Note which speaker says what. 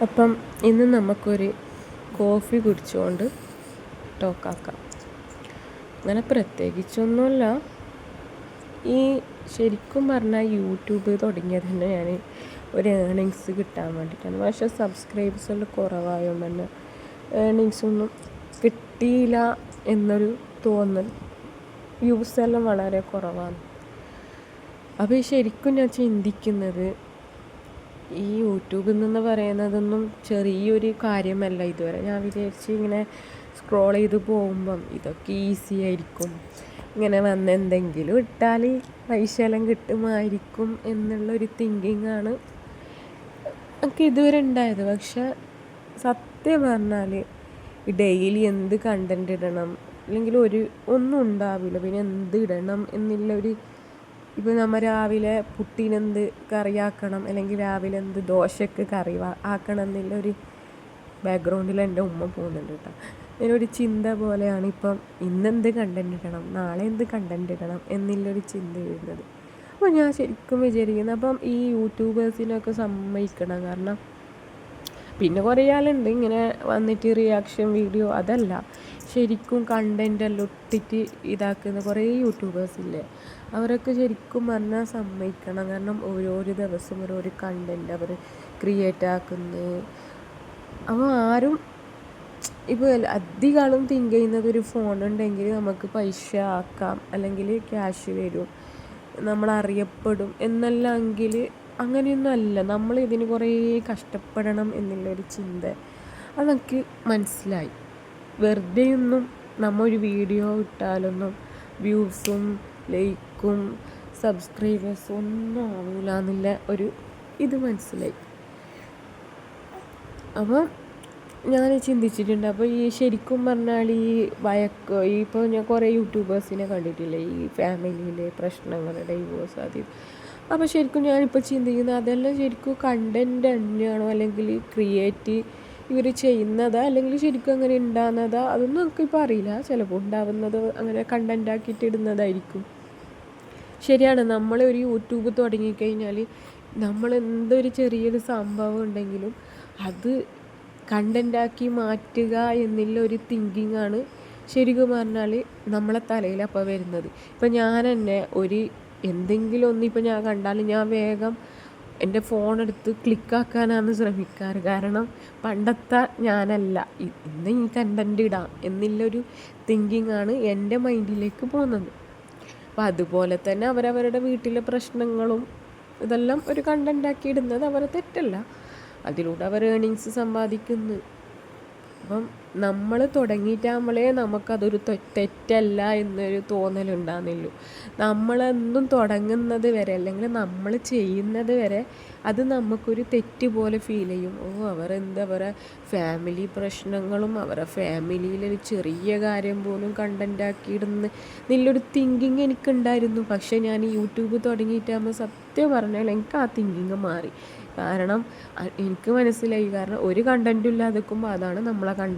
Speaker 1: അപ്പം ഇന്ന് നമുക്കൊരു കോഫി കുടിച്ചുകൊണ്ട് ടോക്കാക്കാം. അങ്ങനെ പ്രത്യേകിച്ചൊന്നുമില്ല. ഈ ശരിക്കും പറഞ്ഞാൽ യൂട്യൂബ് തുടങ്ങിയത് തന്നെ ഞാൻ ഒരു ഏണിങ്സ് കിട്ടാൻ വേണ്ടിയിട്ടാണ്. പക്ഷേ സബ്സ്ക്രൈബേഴ്സ് കുറവായതുകൊണ്ട് തന്നെ ഏണിങ്സൊന്നും കിട്ടിയില്ല എന്നൊരു തോന്നൽ. വ്യൂസ് എല്ലാം വളരെ കുറവാണ്. അപ്പോൾ ശരിക്കും ഞാൻ ചിന്തിക്കുന്നത്, ഈ യൂട്യൂബിൽ നിന്ന് പറയുന്നതൊന്നും ചെറിയൊരു കാര്യമല്ല. ഇതുവരെ ഞാൻ വിചാരിച്ച് ഇങ്ങനെ സ്ക്രോൾ ചെയ്ത് പോകുമ്പം ഇതൊക്കെ ഈസി ആയിരിക്കും, ഇങ്ങനെ വന്ന് എന്തെങ്കിലും ഇട്ടാൽ പൈസയെല്ലാം കിട്ടുമായിരിക്കും എന്നുള്ളൊരു തിങ്കിങ്ങാണ് എനിക്ക് ഇതുവരെ ഉണ്ടായത്. പക്ഷെ സത്യം പറഞ്ഞാൽ ഡെയിലി എന്ത് കണ്ടൻറ് ഇടണം, അല്ലെങ്കിൽ ഒന്നും ഉണ്ടാവില്ല. പിന്നെ എന്ത് ഇടണം എന്നുള്ളൊരു, ഇപ്പോൾ നമ്മൾ രാവിലെ പുട്ടിനെന്ത് കറിയാക്കണം, അല്ലെങ്കിൽ രാവിലെ എന്ത് ദോശയ്ക്ക് കറി ആക്കണം എന്നുള്ളൊരു ബാക്ക്ഗ്രൗണ്ടിൽ എൻ്റെ ഉമ്മ പോകുന്നുണ്ട് കേട്ടോ. അതിനൊരു ചിന്ത പോലെയാണ് ഇപ്പം ഇന്നെന്ത് കണ്ടൻറ് ഇടണം, നാളെ എന്ത് കണ്ടൻറ് ഇടണം എന്നുള്ളൊരു ചിന്ത വരുന്നത്. അപ്പോൾ ഞാൻ ശരിക്കും വിചാരിക്കുന്നത്, അപ്പം ഈ യൂട്യൂബേഴ്സിനൊക്കെ സമ്മതിക്കണം. കാരണം പിന്നെ കുറേ ആളുണ്ട് ഇങ്ങനെ വന്നിട്ട് റിയാക്ഷൻ വീഡിയോ, അതല്ല ശരിക്കും കണ്ടൻറ്റെല്ലാം ഇട്ടിട്ട് ഇതാക്കുന്ന കുറേ യൂട്യൂബേഴ്സില്ലേ, അവരൊക്കെ ശരിക്കും പറഞ്ഞാൽ സമ്മതിക്കണം. കാരണം ഓരോരോ ദിവസം ഓരോരോ കണ്ടൻറ്റ് അവർ ക്രിയേറ്റ് ആക്കുന്നത്. അപ്പോൾ ആരും ഇപ്പോൾ അധികം ആളും തിങ്ക് ചെയ്യുന്നത് ഒരു ഫോണുണ്ടെങ്കിൽ നമുക്ക് പൈസ ആക്കാം, അല്ലെങ്കിൽ ക്യാഷ് വരും, നമ്മളറിയപ്പെടും എന്നെല്ലാം. അങ്ങനെയൊന്നും അല്ല. നമ്മൾ ഇതിന് കുറേ കഷ്ടപ്പെടണം എന്നുള്ളൊരു ചിന്ത അതെനിക്ക് മനസ്സിലായി. വെറുതെയൊന്നും നമ്മൾ ഒരു വീഡിയോ ഇട്ടാലൊന്നും വ്യൂസും ലൈക്കും സബ്സ്ക്രൈബേഴ്സും ഒന്നും ആവില്ല എന്നുള്ള ഒരു ഇത് മനസ്സിലായി. അപ്പോൾ ഞാൻ ചിന്തിച്ചിട്ടുണ്ട്. അപ്പോൾ ഈ ശരിക്കും പറഞ്ഞാൽ ഇപ്പോൾ ഞാൻ കുറേ യൂട്യൂബേഴ്സിനെ കണ്ടിട്ടില്ലേ, ഈ ഫാമിലിയിലെ പ്രശ്നങ്ങൾ, ഡൈവോഴ്സ്, അത്. അപ്പോൾ ശരിക്കും ഞാനിപ്പോൾ ചിന്തിക്കുന്നത്, അതെല്ലാം ശരിക്കും കണ്ടൻറ് തന്നെയാണോ, അല്ലെങ്കിൽ ക്രിയേറ്റ് ഇവർ ചെയ്യുന്നതാ, അല്ലെങ്കിൽ ശരിക്കും അങ്ങനെ ഉണ്ടാകുന്നതാ, അതൊന്നും നമുക്കിപ്പോൾ അറിയില്ല. ചിലപ്പോൾ ഉണ്ടാവുന്നത് അങ്ങനെ കണ്ടൻറ് ആക്കിയിട്ട് ഇടുന്നതായിരിക്കും. ശരിയാണ്, നമ്മൾ ഒരു യൂട്യൂബ് തുടങ്ങിക്കഴിഞ്ഞാൽ നമ്മൾ എന്തൊരു ചെറിയൊരു സംഭവം ഉണ്ടെങ്കിലും അത് കണ്ടൻറ്റാക്കി മാറ്റുക എന്നുള്ള ഒരു തിങ്കിങ്ങാണ് ശരിക്കും പറഞ്ഞാൽ നമ്മളെ തലയിൽ അപ്പോൾ വരുന്നത്. ഇപ്പം ഞാൻ തന്നെ എന്തെങ്കിലും ഒന്ന് ഇപ്പോൾ ഞാൻ കണ്ടാൽ ഞാൻ വേഗം എൻ്റെ ഫോണെടുത്ത് ക്ലിക്കാക്കാനാണ് ശ്രമിക്കാറ്. കാരണം പണ്ടത്തെ ഞാനല്ല, ഇന്ന് ഈ കണ്ടൻറ് ഇടാം എന്നുള്ളൊരു തിങ്കിങ്ങാണ് എൻ്റെ മൈൻഡിലേക്ക് പോകുന്നത്. അപ്പം അതുപോലെ തന്നെ അവരവരുടെ വീട്ടിലെ പ്രശ്നങ്ങളും ഇതെല്ലാം ഒരു കണ്ടൻറ്റാക്കി ഇടുന്നത് അവരെ തെറ്റല്ല, അതിലൂടെ അവർ ഏണിങ്സ് സമ്പാദിക്കുന്നു. അപ്പം നമ്മൾ തുടങ്ങിയിട്ടാകുമ്പോഴേ നമുക്കതൊരു തെറ്റല്ല എന്നൊരു തോന്നലുണ്ടാകുന്നുള്ളൂ. നമ്മളെന്നും തുടങ്ങുന്നത് വരെ, അല്ലെങ്കിൽ നമ്മൾ ചെയ്യുന്നത് വരെ അത് നമുക്കൊരു തെറ്റ് പോലെ ഫീൽ ചെയ്യും. അവരെ ഫാമിലി പ്രശ്നങ്ങളും അവരുടെ ഫാമിലിയിലൊരു ചെറിയ കാര്യം പോലും കണ്ടൻറ്റാക്കി ഇടുന്ന എന്നുള്ളൊരു തിങ്കിങ് എനിക്കുണ്ടായിരുന്നു. പക്ഷേ ഞാൻ യൂട്യൂബ് തുടങ്ങിയിട്ടാകുമ്പോൾ സത്യം പറഞ്ഞാൽ എനിക്ക് ആ തിങ്കിങ് മാറി. കാരണം എനിക്ക് മനസ്സിലായി, കാരണം ഒരു കണ്ടൻറ്റും ഇല്ലാതെ നിൽക്കുമ്പോൾ അതാണ് നമ്മളെ കണ്ടൻറ്